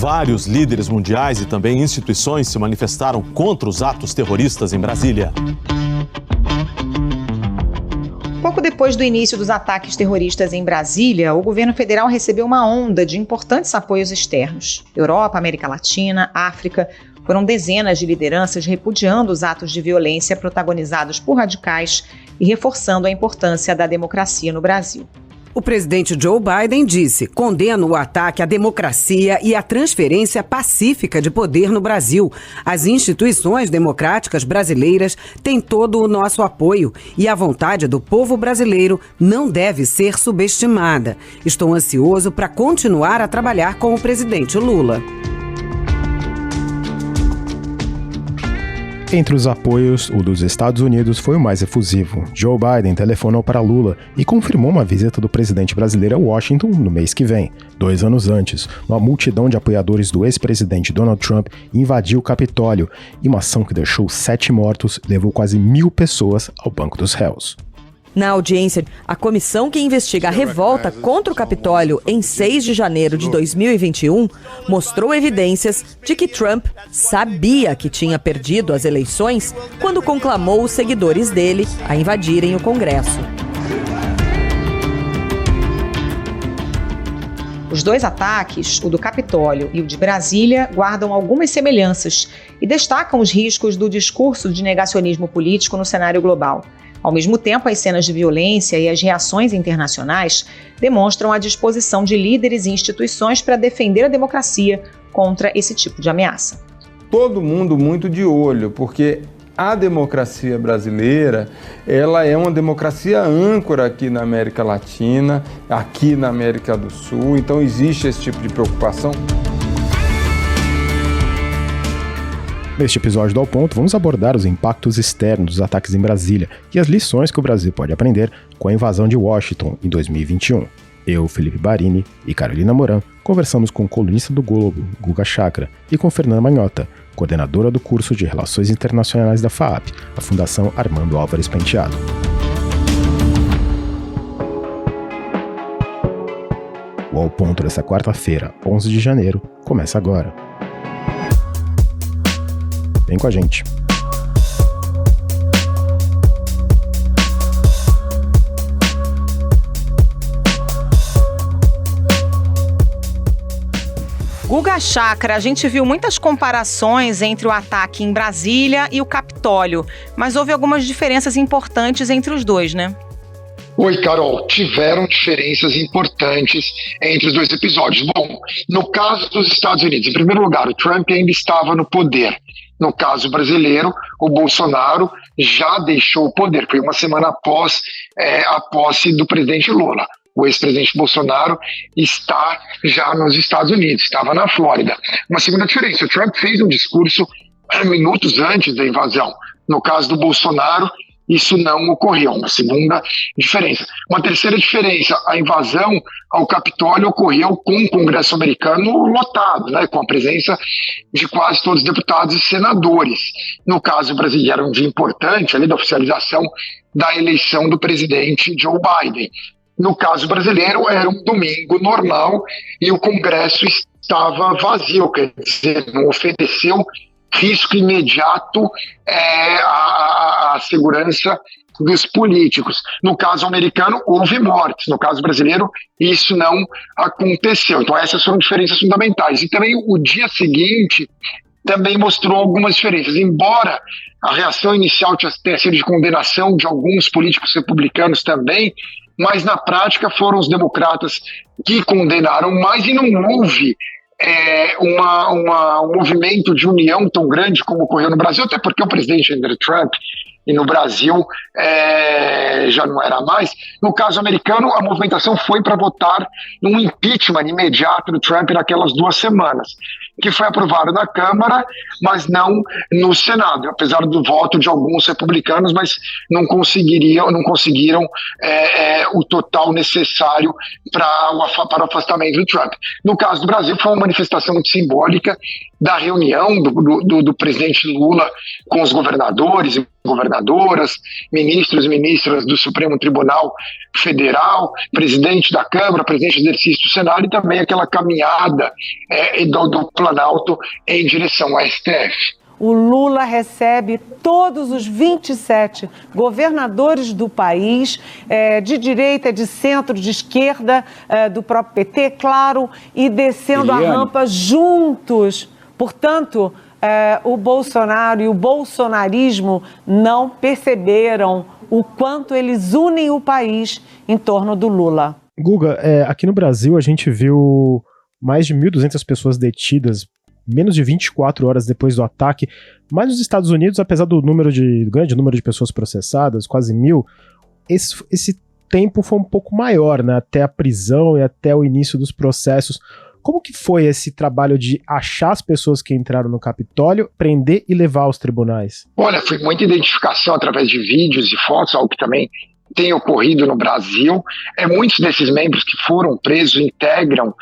Vários líderes mundiais e também instituições se manifestaram contra os atos terroristas em Brasília. Pouco depois do início dos ataques terroristas em Brasília, o governo federal recebeu uma onda de importantes apoios externos. Europa, América Latina, África, foram dezenas de lideranças repudiando os atos de violência protagonizados por radicais e reforçando a importância da democracia no Brasil. O presidente Joe Biden disse: condeno o ataque à democracia e à transferência pacífica de poder no Brasil. As instituições democráticas brasileiras têm todo o nosso apoio e a vontade do povo brasileiro não deve ser subestimada. Estou ansioso para continuar a trabalhar com o presidente Lula. Entre os apoios, o dos Estados Unidos foi o mais efusivo. Joe Biden telefonou para Lula e confirmou uma visita do presidente brasileiro a Washington no mês que vem. 2 anos antes, uma multidão de apoiadores do ex-presidente Donald Trump invadiu o Capitólio e uma ação que deixou 7 mortos levou quase 1.000 pessoas ao banco dos réus. Na audiência, a comissão que investiga a revolta contra o Capitólio em 6 de janeiro de 2021 mostrou evidências de que Trump sabia que tinha perdido as eleições quando conclamou os seguidores dele a invadirem o Congresso. Os 2 ataques, o do Capitólio e o de Brasília, guardam algumas semelhanças e destacam os riscos do discurso de negacionismo político no cenário global. Ao mesmo tempo, as cenas de violência e as reações internacionais demonstram a disposição de líderes e instituições para defender a democracia contra esse tipo de ameaça. Todo mundo muito de olho, porque a democracia brasileira, ela é uma democracia âncora aqui na América Latina, aqui na América do Sul, então existe esse tipo de preocupação. Neste episódio do Ao Ponto, vamos abordar os impactos externos dos ataques em Brasília e as lições que o Brasil pode aprender com a invasão de Washington em 2021. Eu, Felipe Barini e Carolina Moran conversamos com o colunista do Globo, Guga Chakra, e com Fernanda Manhota, coordenadora do curso de Relações Internacionais da FAAP, a Fundação Armando Álvares Penteado. O Ao Ponto desta quarta-feira, 11 de janeiro, começa agora. Vem com a gente. Guga Chakra, a gente viu muitas comparações entre o ataque em Brasília e o Capitólio, mas houve algumas diferenças importantes entre os dois, né? Oi, Carol. Tiveram diferenças importantes entre os 2 episódios. Bom, no caso dos Estados Unidos, em primeiro lugar, o Trump ainda estava no poder. No caso brasileiro, o Bolsonaro já deixou o poder. Foi uma semana após a posse do presidente Lula. O ex-presidente Bolsonaro está já nos Estados Unidos, estava na Flórida. Uma segunda diferença, o Trump fez um discurso minutos antes da invasão. No caso do Bolsonaro, isso não ocorreu, uma segunda diferença. Uma terceira diferença, a invasão ao Capitólio ocorreu com o Congresso americano lotado, né, com a presença de quase todos os deputados e senadores. No caso brasileiro, era um dia importante ali da oficialização da eleição do presidente Joe Biden. No caso brasileiro, era um domingo normal e o Congresso estava vazio, quer dizer, não ofereceu risco imediato à segurança dos políticos. No caso americano, houve mortes. No caso brasileiro, isso não aconteceu. Então essas foram diferenças fundamentais. E também o dia seguinte também mostrou algumas diferenças. Embora a reação inicial tenha sido de condenação de alguns políticos republicanos também, mas na prática foram os democratas que condenaram mais e não houve um movimento de união tão grande como ocorreu no Brasil, até porque o presidente Donald Trump, e no Brasil já não era mais. No caso americano, a movimentação foi para votar num impeachment imediato do Trump naquelas 2 semanas. que foi aprovado na Câmara, mas não no Senado, apesar do voto de alguns republicanos, mas não conseguiram o total necessário para o afastamento do Trump. No caso do Brasil, foi uma manifestação muito simbólica da reunião do presidente Lula com os governadores e governadoras, ministros e ministras do Supremo Tribunal Federal, presidente da Câmara, presidente do exercício do Senado, e também aquela caminhada do Planalto em direção ao STF. O Lula recebe todos os 27 governadores do país, de direita, de centro, de esquerda, do próprio PT, claro, e descendo a rampa juntos. Portanto, o Bolsonaro e o bolsonarismo não perceberam o quanto eles unem o país em torno do Lula. Guga, aqui no Brasil a gente viu mais de 1.200 pessoas detidas menos de 24 horas depois do ataque, mas nos Estados Unidos, apesar do grande número de pessoas processadas, quase 1.000, esse tempo foi um pouco maior, né, até a prisão e até o início dos processos. Como que foi esse trabalho de achar as pessoas que entraram no Capitólio, prender e levar aos tribunais? Olha, foi muita identificação através de vídeos e fotos, algo que também tem ocorrido no Brasil. Muitos desses membros que foram presos integram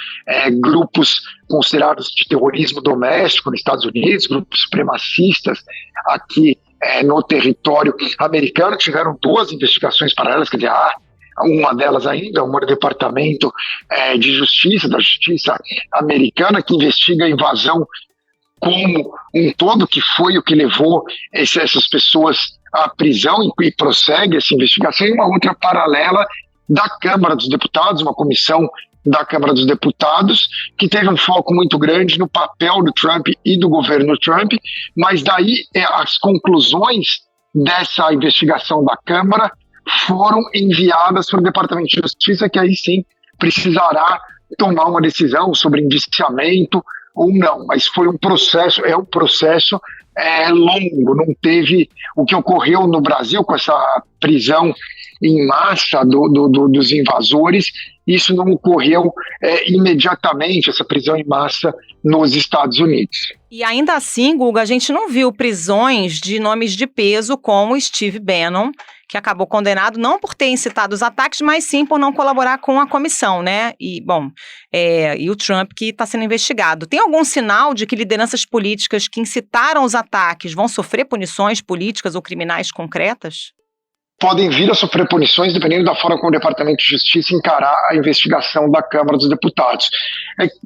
grupos considerados de terrorismo doméstico nos Estados Unidos, grupos supremacistas aqui no território americano. Tiveram 2 investigações paralelas, quer dizer, uma delas ainda, uma do Departamento de Justiça, da Justiça americana, que investiga a invasão como um todo, que foi o que levou essas pessoas à prisão e prossegue essa investigação. E uma outra paralela da Câmara dos Deputados, uma comissão da Câmara dos Deputados, que teve um foco muito grande no papel do Trump e do governo Trump, mas daí as conclusões dessa investigação da Câmara foram enviadas para o Departamento de Justiça, que aí sim precisará tomar uma decisão sobre indiciamento ou não, mas foi um processo, longo, não teve o que ocorreu no Brasil com essa prisão em massa dos invasores. Isso não ocorreu imediatamente, essa prisão em massa nos Estados Unidos. E ainda assim, Guga, a gente não viu prisões de nomes de peso como Steve Bannon, que acabou condenado não por ter incitado os ataques, mas sim por não colaborar com a comissão, né? E o Trump, que está sendo investigado. Tem algum sinal de que lideranças políticas que incitaram os ataques vão sofrer punições políticas ou criminais concretas? Podem vir a sofrer punições dependendo da forma como o Departamento de Justiça encarar a investigação da Câmara dos Deputados.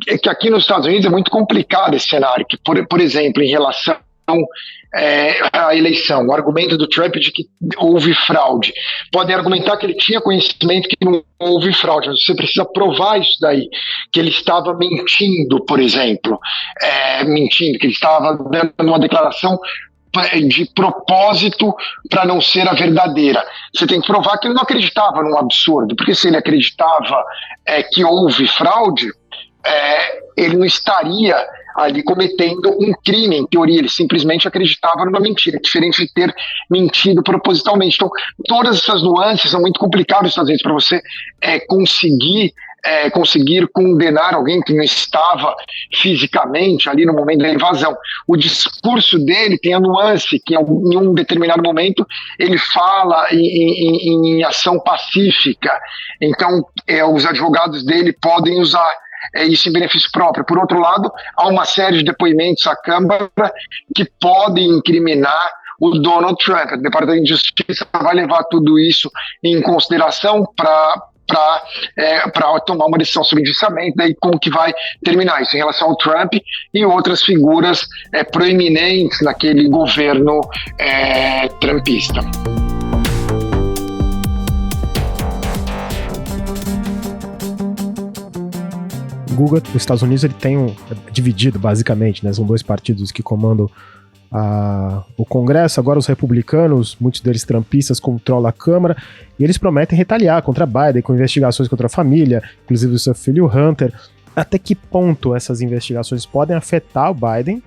É que aqui nos Estados Unidos é muito complicado esse cenário, que, por exemplo, em relação à eleição, o argumento do Trump de que houve fraude. Podem argumentar que ele tinha conhecimento que não houve fraude, mas você precisa provar isso daí, que ele estava mentindo, por exemplo, que ele estava dando uma declaração de propósito para não ser a verdadeira. Você tem que provar que ele não acreditava num absurdo, porque se ele acreditava que houve fraude, ele não estaria ali cometendo um crime, em teoria. Ele simplesmente acreditava numa mentira, diferente de ter mentido propositalmente. Então, todas essas nuances são muito complicadas às vezes para você conseguir condenar alguém que não estava fisicamente ali no momento da invasão. O discurso dele tem a nuance que em um determinado momento ele fala em ação pacífica. Então, os advogados dele podem usar isso em benefício próprio. Por outro lado, há uma série de depoimentos à Câmara que podem incriminar o Donald Trump. O Departamento de Justiça vai levar tudo isso em consideração para tomar uma decisão sobre indiciamento. Daí como que vai terminar isso em relação ao Trump e outras figuras proeminentes naquele governo trumpista. Guga, os Estados Unidos ele tem dividido basicamente, né? São 2 partidos que comandam o Congresso. Agora os republicanos, muitos deles trumpistas, controlam a Câmara e eles prometem retaliar contra Biden com investigações contra a família, inclusive o seu filho Hunter. Até que ponto essas investigações podem afetar o Biden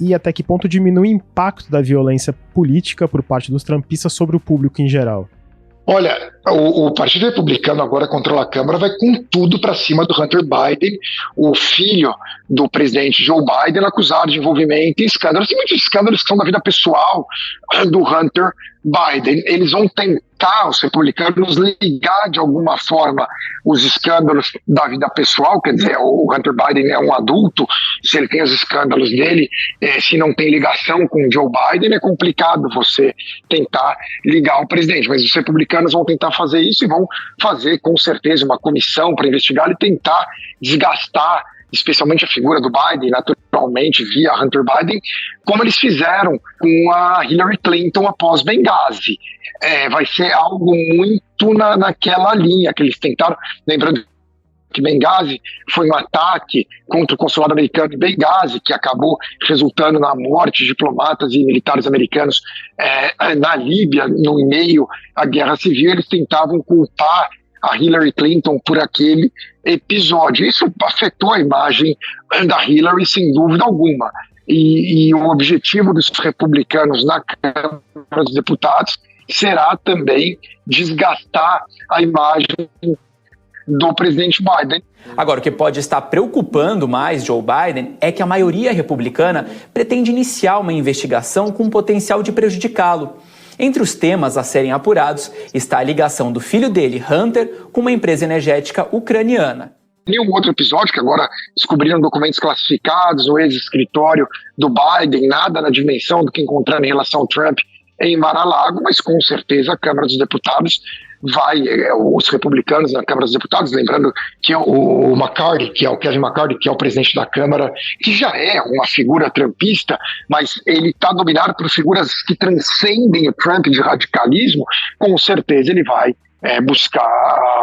e até que ponto diminui o impacto da violência política por parte dos trumpistas sobre o público em geral? Olha, O Partido Republicano agora controla a Câmara, vai com tudo para cima do Hunter Biden, o filho do presidente Joe Biden, acusado de envolvimento em escândalos. Tem muitos escândalos que são da vida pessoal do Hunter Biden. Eles vão tentar, os republicanos, ligar de alguma forma os escândalos da vida pessoal. Quer dizer, o Hunter Biden é um adulto, se ele tem os escândalos dele, se não tem ligação com o Joe Biden, é complicado você tentar ligar o presidente. Mas os republicanos vão tentar fazer isso e vão fazer, com certeza, uma comissão para investigar e tentar desgastar especialmente a figura do Biden, naturalmente, via Hunter Biden, como eles fizeram com a Hillary Clinton após Benghazi. Vai ser algo muito naquela linha que eles tentaram, lembrando que Benghazi foi um ataque contra o consulado americano em Benghazi, que acabou resultando na morte de diplomatas e militares americanos na Líbia, no meio à guerra civil. Eles tentavam culpar a Hillary Clinton por aquele episódio. Isso afetou a imagem da Hillary, sem dúvida alguma. E o objetivo dos republicanos na Câmara dos Deputados será também desgastar a imagem do presidente Biden. Agora, o que pode estar preocupando mais Joe Biden é que a maioria republicana pretende iniciar uma investigação com o potencial de prejudicá-lo. Entre os temas a serem apurados está a ligação do filho dele, Hunter, com uma empresa energética ucraniana. Nenhum outro episódio, que agora descobriram documentos classificados no ex-escritório do Biden, nada na dimensão do que encontraram em relação ao Trump em Mar-a-Lago, mas com certeza a Câmara dos Deputados os republicanos na Câmara dos Deputados, lembrando que o McCarthy, que é o Kevin McCarthy, que é o presidente da Câmara, que já é uma figura trumpista, mas ele está dominado por figuras que transcendem o Trump de radicalismo, com certeza ele vai buscar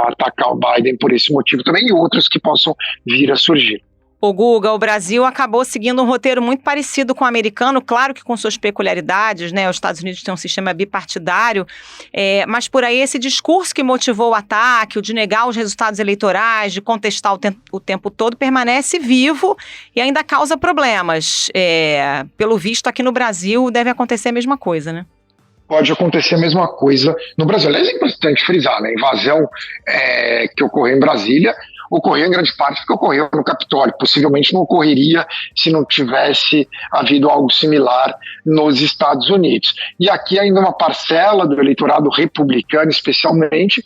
atacar o Biden por esse motivo também, e outros que possam vir a surgir. O Guga, o Brasil acabou seguindo um roteiro muito parecido com o americano, claro que com suas peculiaridades, né? Os Estados Unidos têm um sistema bipartidário, mas por aí esse discurso que motivou o ataque, o de negar os resultados eleitorais, de contestar o tempo todo, permanece vivo e ainda causa problemas. Pelo visto, aqui no Brasil deve acontecer a mesma coisa, né? Pode acontecer a mesma coisa no Brasil. Aliás, é importante frisar, né? A invasão que ocorreu em Brasília ocorreu em grande parte porque ocorreu no Capitólio. Possivelmente não ocorreria se não tivesse havido algo similar nos Estados Unidos. E aqui ainda uma parcela do eleitorado republicano, especialmente,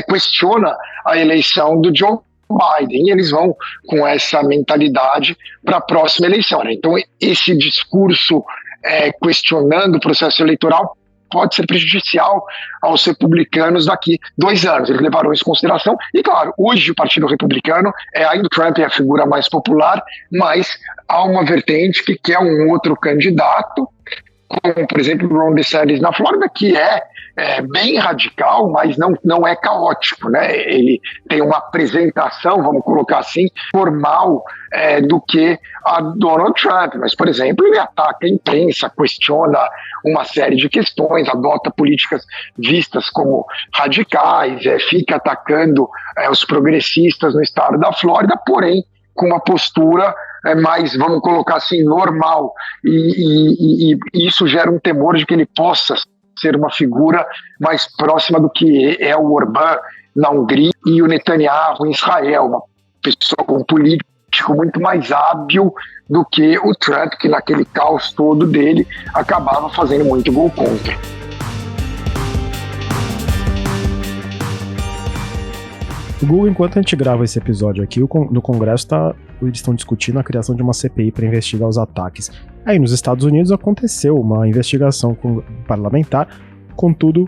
questiona a eleição do Joe Biden, e eles vão com essa mentalidade para a próxima eleição, né? Então esse discurso questionando o processo eleitoral pode ser prejudicial aos republicanos daqui 2 anos. Eles levaram isso em consideração. E, claro, hoje o Partido Republicano, ainda o Trump é a figura mais popular, mas há uma vertente que quer um outro candidato, como, por exemplo, o Ron DeSantis na Flórida, que é bem radical, mas não é caótico, né? Ele tem uma apresentação, vamos colocar assim, formal do que a Donald Trump. Mas, por exemplo, ele ataca a imprensa, questiona uma série de questões, adota políticas vistas como radicais, fica atacando os progressistas no estado da Flórida, porém com uma postura mais, vamos colocar assim, normal, e isso gera um temor de que ele possa ser uma figura mais próxima do que é o Orbán na Hungria e o Netanyahu em Israel, uma pessoa, um político muito mais hábil do que o Trump, que naquele caos todo dele acabava fazendo muito gol contra. Google, enquanto a gente grava esse episódio aqui, no Congresso eles estão discutindo a criação de uma CPI para investigar os ataques. Aí nos Estados Unidos aconteceu uma investigação parlamentar, contudo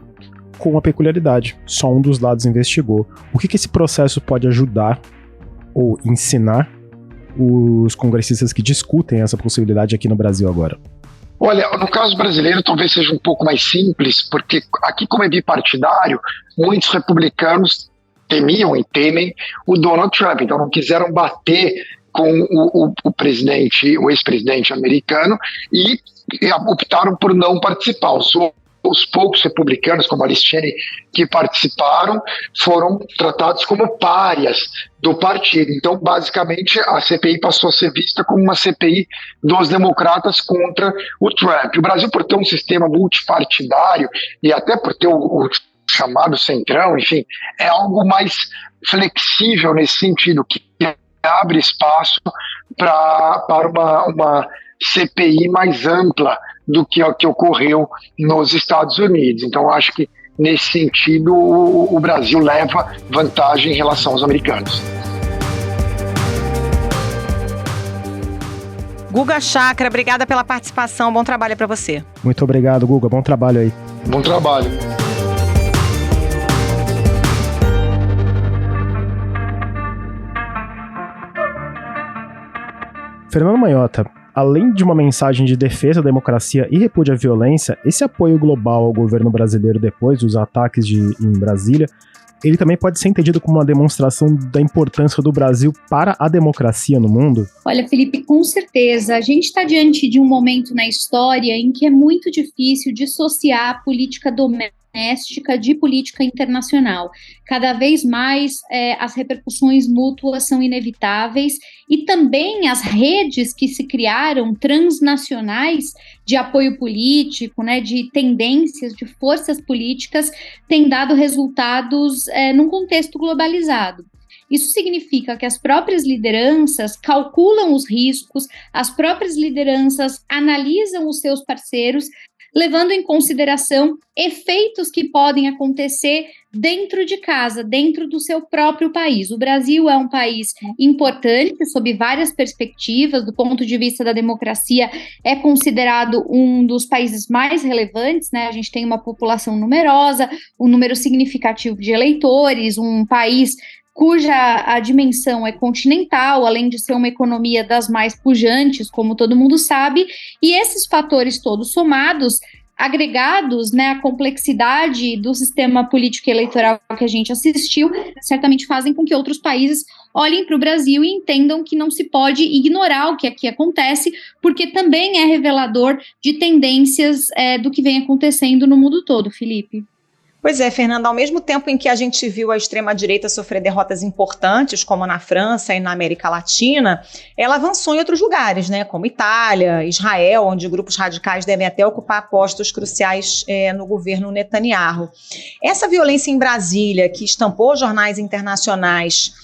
com uma peculiaridade, só um dos lados investigou. O que esse processo pode ajudar ou ensinar os congressistas que discutem essa possibilidade aqui no Brasil agora? Olha, no caso brasileiro talvez seja um pouco mais simples, porque aqui, como é bipartidário, muitos republicanos temiam e temem o Donald Trump, então não quiseram bater com o presidente, o ex-presidente americano, e optaram por não participar. Os poucos republicanos, como a Liz Cheney, que participaram, foram tratados como párias do partido. Então, basicamente, a CPI passou a ser vista como uma CPI dos democratas contra o Trump. O Brasil, por ter um sistema multipartidário e até por ter o chamado Centrão, enfim, é algo mais flexível nesse sentido, que abre espaço para uma CPI mais ampla do que o que ocorreu nos Estados Unidos. Então, acho que, nesse sentido, o Brasil leva vantagem em relação aos americanos. Guga Chakra, obrigada pela participação. Bom trabalho para você. Muito obrigado, Guga. Bom trabalho aí. Bom trabalho. Fernando Manhota, além de uma mensagem de defesa da democracia e repúdio à violência, esse apoio global ao governo brasileiro depois dos ataques em Brasília, ele também pode ser entendido como uma demonstração da importância do Brasil para a democracia no mundo? Olha, Felipe, com certeza. A gente está diante de um momento na história em que é muito difícil dissociar a política doméstica de política internacional. Cada vez mais as repercussões mútuas são inevitáveis e também as redes que se criaram transnacionais de apoio político, né, de tendências, de forças políticas, têm dado resultados num contexto globalizado. Isso significa que as próprias lideranças calculam os riscos, as próprias lideranças analisam os seus parceiros, levando em consideração efeitos que podem acontecer dentro de casa, dentro do seu próprio país. O Brasil é um país importante sob várias perspectivas, do ponto de vista da democracia, é considerado um dos países mais relevantes, né? A gente tem uma população numerosa, um número significativo de eleitores, um país cuja a dimensão é continental, além de ser uma economia das mais pujantes, como todo mundo sabe, e esses fatores todos somados, agregados, né, à complexidade do sistema político e eleitoral que a gente assistiu, certamente fazem com que outros países olhem para o Brasil e entendam que não se pode ignorar o que aqui acontece, porque também é revelador de tendências do que vem acontecendo no mundo todo, Felipe. Pois é, Fernanda, ao mesmo tempo em que a gente viu a extrema-direita sofrer derrotas importantes, como na França e na América Latina, ela avançou em outros lugares, né, como Itália, Israel, onde grupos radicais devem até ocupar postos cruciais no governo Netanyahu. Essa violência em Brasília, que estampou jornais internacionais,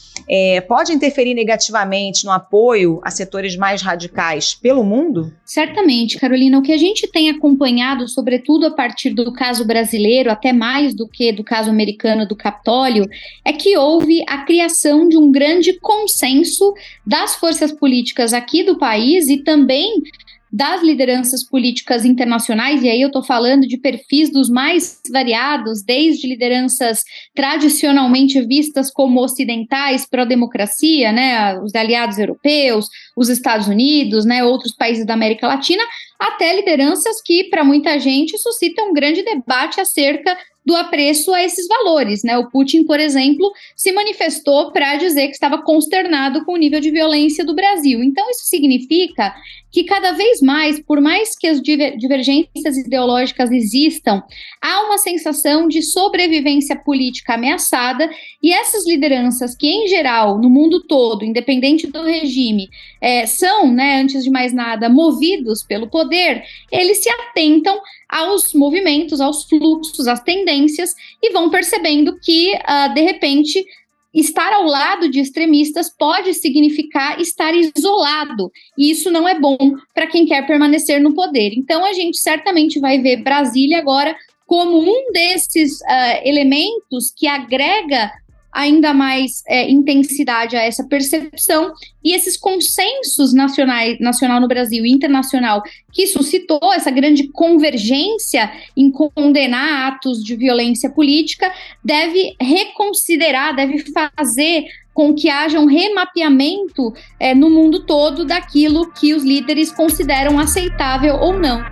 pode interferir negativamente no apoio a setores mais radicais pelo mundo? Certamente, Carolina. O que a gente tem acompanhado, sobretudo a partir do caso brasileiro, até mais do que do caso americano do Capitólio, é que houve a criação de um grande consenso das forças políticas aqui do país e também das lideranças políticas internacionais, e aí eu estou falando de perfis dos mais variados, desde lideranças tradicionalmente vistas como ocidentais pró-democracia, né, os aliados europeus, os Estados Unidos, né, outros países da América Latina, até lideranças que, para muita gente, suscitam um grande debate acerca do apreço a esses valores, né? O Putin, por exemplo, se manifestou para dizer que estava consternado com o nível de violência do Brasil. Então, isso significa que cada vez mais, por mais que as divergências ideológicas existam, há uma sensação de sobrevivência política ameaçada, e essas lideranças que, em geral, no mundo todo, independente do regime, são, né, antes de mais nada, movidos pelo poder, eles se atentam aos movimentos, aos fluxos, às tendências, e vão percebendo que, de repente, estar ao lado de extremistas pode significar estar isolado, e isso não é bom para quem quer permanecer no poder. Então, a gente certamente vai ver Brasília agora como um desses elementos que agrega ainda mais intensidade a essa percepção, e esses consensos nacional no Brasil e internacional que suscitou essa grande convergência em condenar atos de violência política deve reconsiderar, deve fazer com que haja um remapeamento no mundo todo daquilo que os líderes consideram aceitável ou não.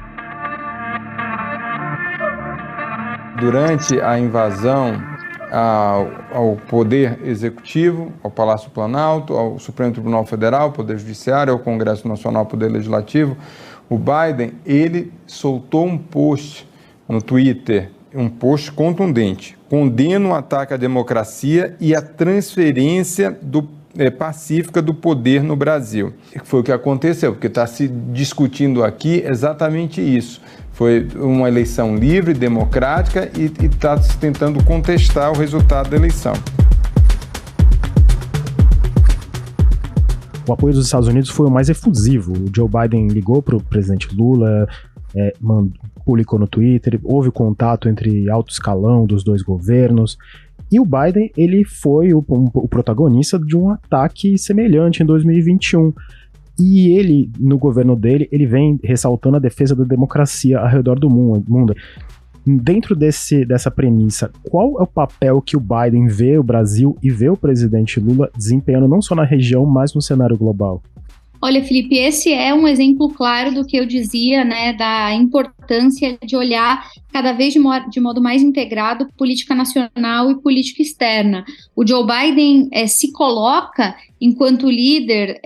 Durante a invasão ao Poder Executivo, ao Palácio Planalto, ao Supremo Tribunal Federal, ao Poder Judiciário, ao Congresso Nacional, ao Poder Legislativo, o Biden, ele soltou um post no Twitter, um post contundente. Condena o ataque à democracia e a transferência do pacífica do poder no Brasil. Foi o que aconteceu, porque está se discutindo aqui exatamente isso. Foi uma eleição livre, democrática e está se tentando contestar o resultado da eleição. O apoio dos Estados Unidos foi o mais efusivo. O Joe Biden ligou para o presidente Lula, publicou no Twitter, houve contato entre alto escalão dos dois governos. E o Biden, ele foi o protagonista de um ataque semelhante em 2021. E ele, no governo dele, ele vem ressaltando a defesa da democracia ao redor do mundo. Dentro dessa premissa, qual é o papel que o Biden vê o Brasil e vê o presidente Lula desempenhando não só na região, mas no cenário global? Olha, Felipe, esse é um exemplo claro do que eu dizia, né, da importância de olhar cada vez de modo mais integrado política nacional e política externa. O Joe Biden se coloca enquanto líder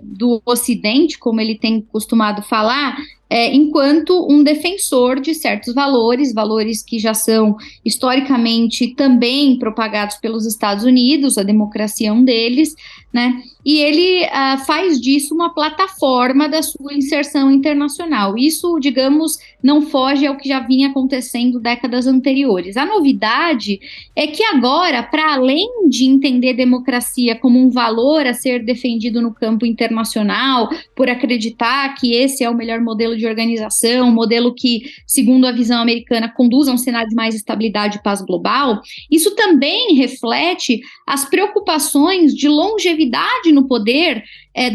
do Ocidente, como ele tem costumado falar, enquanto um defensor de certos valores que já são historicamente também propagados pelos Estados Unidos, a democracia é um deles, né? E ele faz disso uma plataforma da sua inserção internacional. Isso, digamos, não foge ao que já vinha acontecendo décadas anteriores. A novidade é que agora, para além de entender democracia como um valor a ser defendido no campo internacional, por acreditar que esse é o melhor modelo de organização, um modelo que, segundo a visão americana, conduz a um cenário de mais estabilidade e paz global, isso também reflete as preocupações de longevidade no poder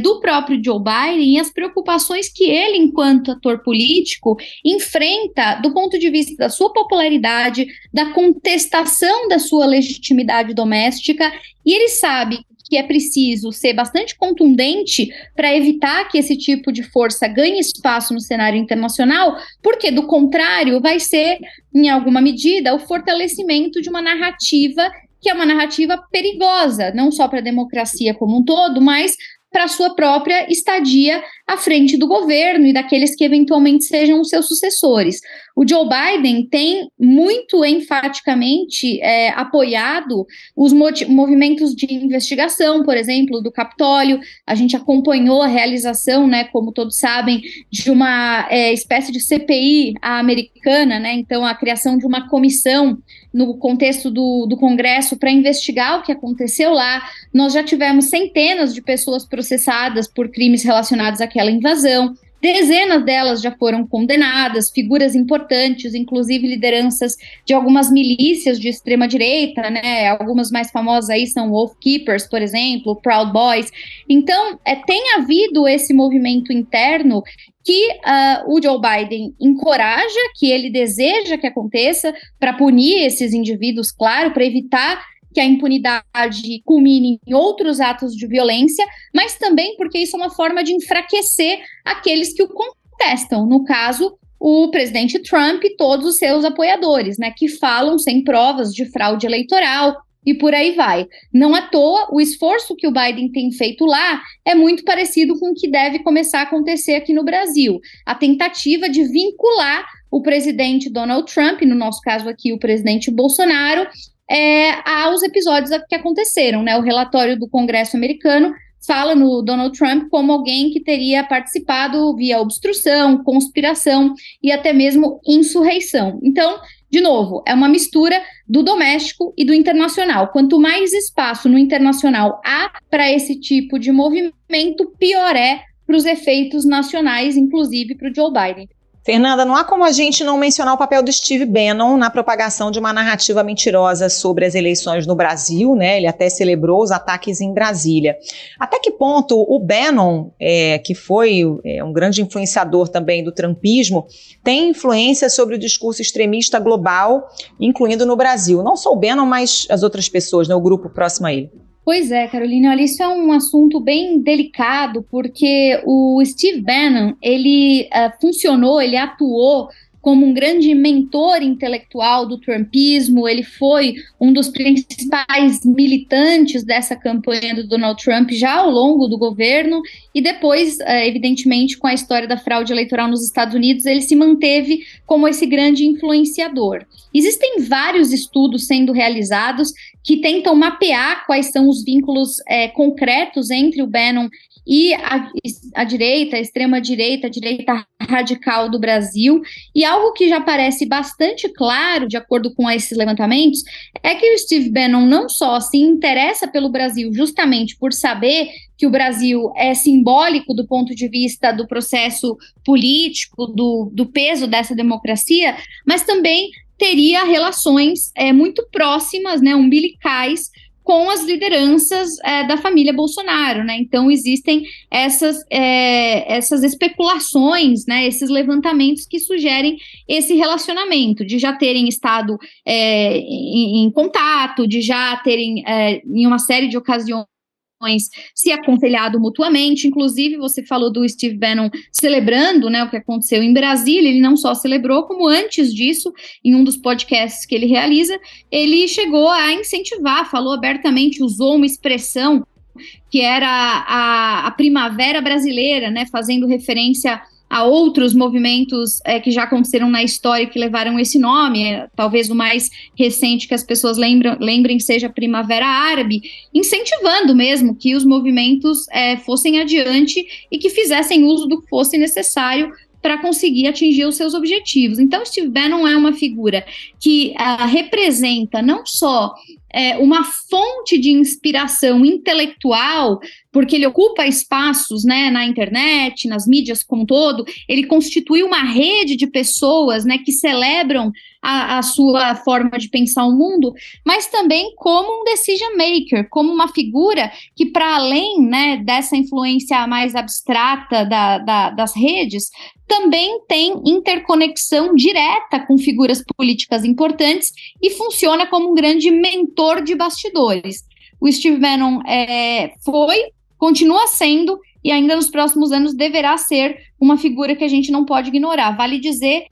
do próprio Joe Biden e as preocupações que ele, enquanto ator político, enfrenta do ponto de vista da sua popularidade, da contestação da sua legitimidade doméstica, e ele sabe que é preciso ser bastante contundente para evitar que esse tipo de força ganhe espaço no cenário internacional, porque, do contrário, vai ser, em alguma medida, o fortalecimento de uma narrativa que é uma narrativa perigosa, não só para a democracia como um todo, mas para a sua própria estadia à frente do governo e daqueles que eventualmente sejam os seus sucessores. O Joe Biden tem muito enfaticamente apoiado os movimentos de investigação, por exemplo, do Capitólio. A gente acompanhou a realização, né, como todos sabem, de uma espécie de CPI americana, né, então a criação de uma comissão no contexto do Congresso para investigar o que aconteceu lá. Nós já tivemos centenas de pessoas processadas por crimes relacionados àquela invasão. Dezenas delas já foram condenadas, figuras importantes, inclusive lideranças de algumas milícias de extrema-direita, né? Algumas mais famosas aí são Wolf Keepers, por exemplo, Proud Boys. Então, tem havido esse movimento interno que o Joe Biden encoraja, que ele deseja que aconteça, para punir esses indivíduos, claro, para evitar que a impunidade culmine em outros atos de violência, mas também porque isso é uma forma de enfraquecer aqueles que o contestam. No caso, o presidente Trump e todos os seus apoiadores, né, que falam sem provas de fraude eleitoral e por aí vai. Não à toa, o esforço que o Biden tem feito lá é muito parecido com o que deve começar a acontecer aqui no Brasil. A tentativa de vincular o presidente Donald Trump, no nosso caso aqui o presidente Bolsonaro, aos episódios que aconteceram, né? O relatório do Congresso americano fala no Donald Trump como alguém que teria participado via obstrução, conspiração e até mesmo insurreição. Então, de novo, é uma mistura do doméstico e do internacional. Quanto mais espaço no internacional há para esse tipo de movimento, pior é para os efeitos nacionais, inclusive para o Joe Biden. Fernanda, não há como a gente não mencionar o papel do Steve Bannon na propagação de uma narrativa mentirosa sobre as eleições no Brasil, né? Ele até celebrou os ataques em Brasília. Até que ponto o Bannon, que foi um grande influenciador também do trumpismo, tem influência sobre o discurso extremista global, incluindo no Brasil? Não só o Bannon, mas as outras pessoas, né? O grupo próximo a ele. Pois é, Carolina, olha, isso é um assunto bem delicado, porque o Steve Bannon, ele atuou como um grande mentor intelectual do trumpismo, ele foi um dos principais militantes dessa campanha do Donald Trump já ao longo do governo, e depois, evidentemente, com a história da fraude eleitoral nos Estados Unidos, ele se manteve como esse grande influenciador. Existem vários estudos sendo realizados que tentam mapear quais são os vínculos concretos entre o Bannon e a direita, a extrema-direita, a direita radical do Brasil, e algo que já parece bastante claro, de acordo com esses levantamentos, é que o Steve Bannon não só se interessa pelo Brasil justamente por saber que o Brasil é simbólico do ponto de vista do processo político, do peso dessa democracia, mas também teria relações muito próximas, né, umbilicais, com as lideranças da família Bolsonaro, né? Então existem essas especulações, né? Esses levantamentos que sugerem esse relacionamento, de já terem estado em contato, de já terem, em uma série de ocasiões, se aconselhado mutuamente. Inclusive, você falou do Steve Bannon celebrando, né, o que aconteceu em Brasília. Ele não só celebrou, como antes disso, em um dos podcasts que ele realiza, ele chegou a incentivar, falou abertamente, usou uma expressão que era a primavera brasileira, né, fazendo referência a outros movimentos que já aconteceram na história que levaram esse nome. Talvez o mais recente que as pessoas lembrem seja a Primavera Árabe, incentivando mesmo que os movimentos fossem adiante e que fizessem uso do que fosse necessário para conseguir atingir os seus objetivos. Então, Steve Bannon é uma figura que representa não só uma fonte de inspiração intelectual, porque ele ocupa espaços, né, na internet, nas mídias como um todo, ele constitui uma rede de pessoas, né, que celebram a sua forma de pensar o mundo, mas também como um decision maker, como uma figura que, para além, né, dessa influência mais abstrata das redes, também tem interconexão direta com figuras políticas importantes e funciona como um grande mentor de bastidores. O Steve Bannon continua sendo, e ainda nos próximos anos deverá ser, uma figura que a gente não pode ignorar. Vale dizer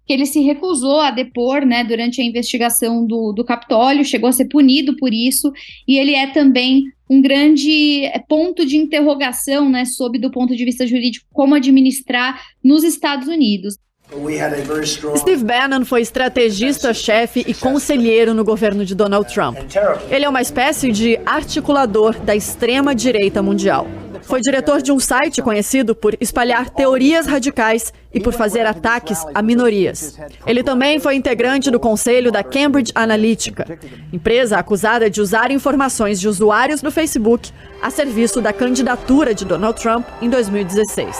que ele se recusou a depor, né, durante a investigação do Capitólio, chegou a ser punido por isso, e ele é também um grande ponto de interrogação, né, do ponto de vista jurídico, como administrar nos Estados Unidos. Steve Bannon foi estrategista-chefe e conselheiro no governo de Donald Trump. Ele é uma espécie de articulador da extrema-direita mundial. Foi diretor de um site conhecido por espalhar teorias radicais e por fazer ataques a minorias. Ele também foi integrante do conselho da Cambridge Analytica, empresa acusada de usar informações de usuários do Facebook a serviço da candidatura de Donald Trump em 2016.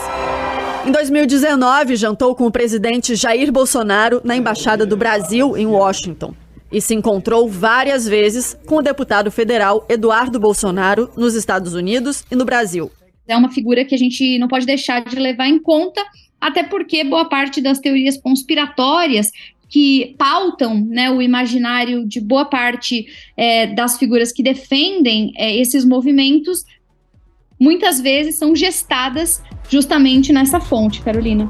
Em 2019, jantou com o presidente Jair Bolsonaro na Embaixada do Brasil, em Washington, e se encontrou várias vezes com o deputado federal Eduardo Bolsonaro nos Estados Unidos e no Brasil. É uma figura que a gente não pode deixar de levar em conta, até porque boa parte das teorias conspiratórias que pautam, né, o imaginário de boa parte das figuras que defendem esses movimentos, muitas vezes são gestadas justamente nessa fonte, Carolina.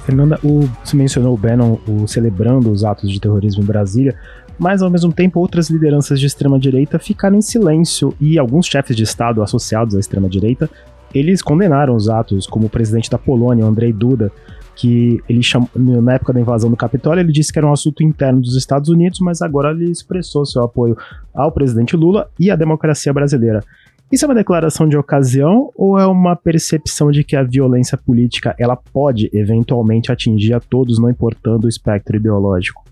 Fernanda, você mencionou o Bannon celebrando os atos de terrorismo em Brasília, mas ao mesmo tempo outras lideranças de extrema-direita ficaram em silêncio e alguns chefes de Estado associados à extrema-direita, eles condenaram os atos, como o presidente da Polônia, Andrzej Duda, que ele chamou, na época da invasão do Capitólio, ele disse que era um assunto interno dos Estados Unidos, mas agora ele expressou seu apoio ao presidente Lula e à democracia brasileira. Isso é uma declaração de ocasião ou é uma percepção de que a violência política ela pode eventualmente atingir a todos, não importando o espectro ideológico?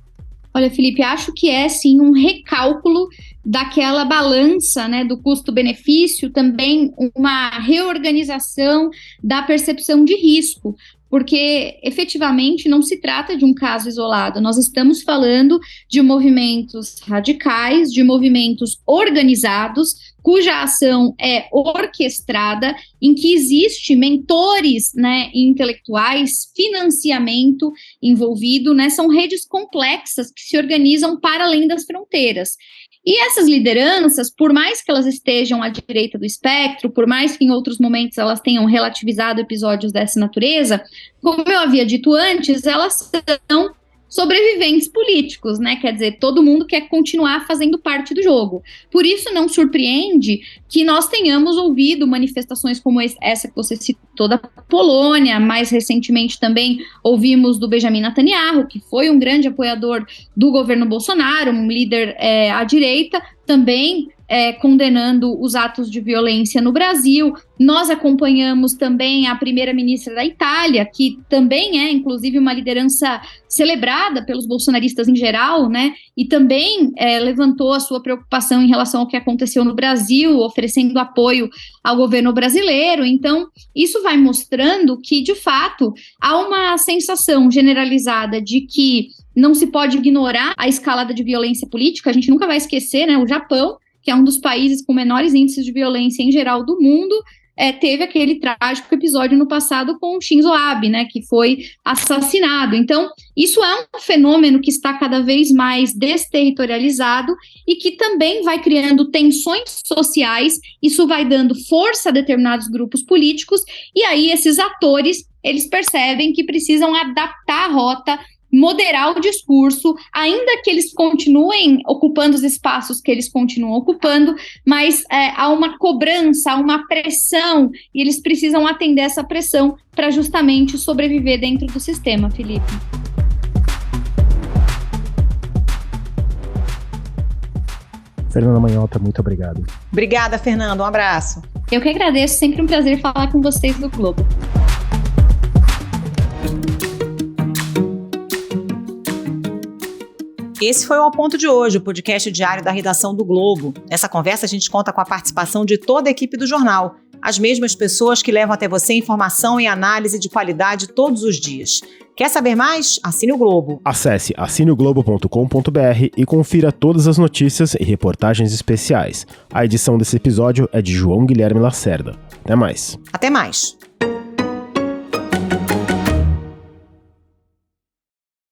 Olha, Felipe, acho que é sim um recálculo daquela balança, né, do custo-benefício, também uma reorganização da percepção de risco, porque efetivamente não se trata de um caso isolado, nós estamos falando de movimentos radicais, de movimentos organizados, cuja ação é orquestrada, em que existe mentores, né, intelectuais, financiamento envolvido, né, são redes complexas que se organizam para além das fronteiras. E essas lideranças, por mais que elas estejam à direita do espectro, por mais que em outros momentos elas tenham relativizado episódios dessa natureza, como eu havia dito antes, elas são sobreviventes políticos, né? Quer dizer, todo mundo quer continuar fazendo parte do jogo. Por isso não surpreende que nós tenhamos ouvido manifestações como essa que você citou da Polônia, mais recentemente também ouvimos do Benjamin Netanyahu, que foi um grande apoiador do governo Bolsonaro, um líder à direita, também condenando os atos de violência no Brasil. Nós acompanhamos também a primeira-ministra da Itália, que também é, inclusive, uma liderança celebrada pelos bolsonaristas em geral, né? E também levantou a sua preocupação em relação ao que aconteceu no Brasil, oferecendo apoio ao governo brasileiro. Então, isso vai mostrando que, de fato, há uma sensação generalizada de que não se pode ignorar a escalada de violência política. A gente nunca vai esquecer, né? O Japão, que é um dos países com menores índices de violência em geral do mundo, teve aquele trágico episódio no passado com o Shinzo Abe, né, que foi assassinado. Então, isso é um fenômeno que está cada vez mais desterritorializado e que também vai criando tensões sociais, isso vai dando força a determinados grupos políticos, e aí esses atores, eles percebem que precisam adaptar a rota, moderar o discurso, ainda que eles continuem ocupando os espaços que eles continuam ocupando, mas há uma cobrança, há uma pressão, e eles precisam atender essa pressão para justamente sobreviver dentro do sistema, Felipe. Fernanda Manhota, muito obrigado. Obrigada, Fernanda, um abraço. Eu que agradeço, sempre um prazer falar com vocês do Globo. Esse foi o Ao Ponto de hoje, o podcast diário da redação do Globo. Nessa conversa a gente conta com a participação de toda a equipe do jornal, as mesmas pessoas que levam até você informação e análise de qualidade todos os dias. Quer saber mais? Assine o Globo. Acesse assineoglobo.com.br e confira todas as notícias e reportagens especiais. A edição desse episódio é de João Guilherme Lacerda. Até mais. Até mais.